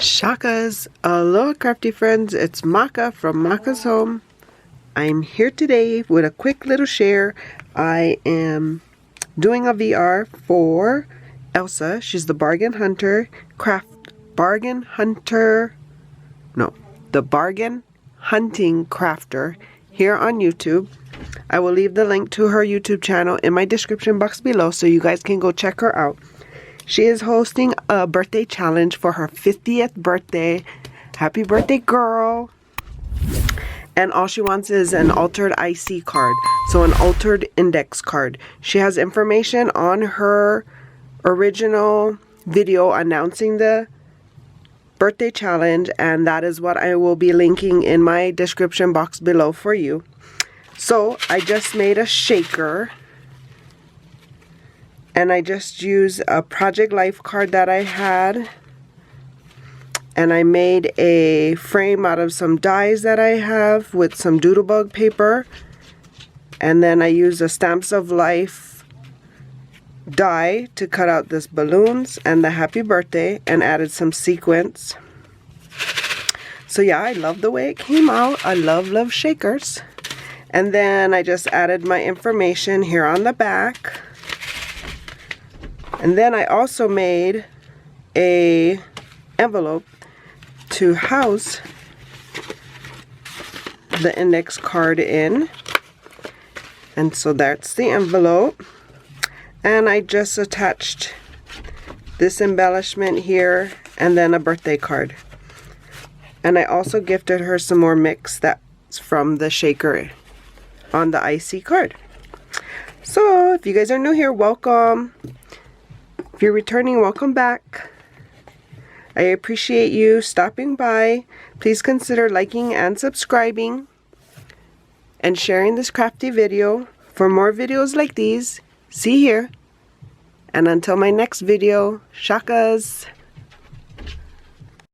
Shakas, aloha crafty friends, it's Maka from Makaz Home. I'm here today with a quick little share. I am doing a VR for Elsa. She's the bargain hunting crafter here on YouTube. I will leave the link to her YouTube channel in my description box below so you guys can go check her out. She is hosting a birthday challenge for her 50th birthday. Happy birthday, girl. And all she wants is an altered IC card. So an altered index card. She has information on her original video announcing the birthday challenge. And that is what I will be linking in my description box below for you. So I just made a shaker. And I just used a Project Life card that I had. And I made a frame out of some dies that I have with some doodlebug paper. And then I used a Stamps of Life die to cut out this balloons and the happy birthday and added some sequins. So yeah, I love the way it came out. I love shakers. And then I just added my information here on the back. And then I also made a envelope to house the index card in. And so that's the envelope. And I just attached this embellishment here and then a birthday card. And I also gifted her some more mix that's from the shaker on the IC card. So if you guys are new here, welcome. If you're returning, welcome back. I appreciate you stopping by. Please consider liking and subscribing and sharing this crafty video. For more videos like these, see here. And until my next video, shakas.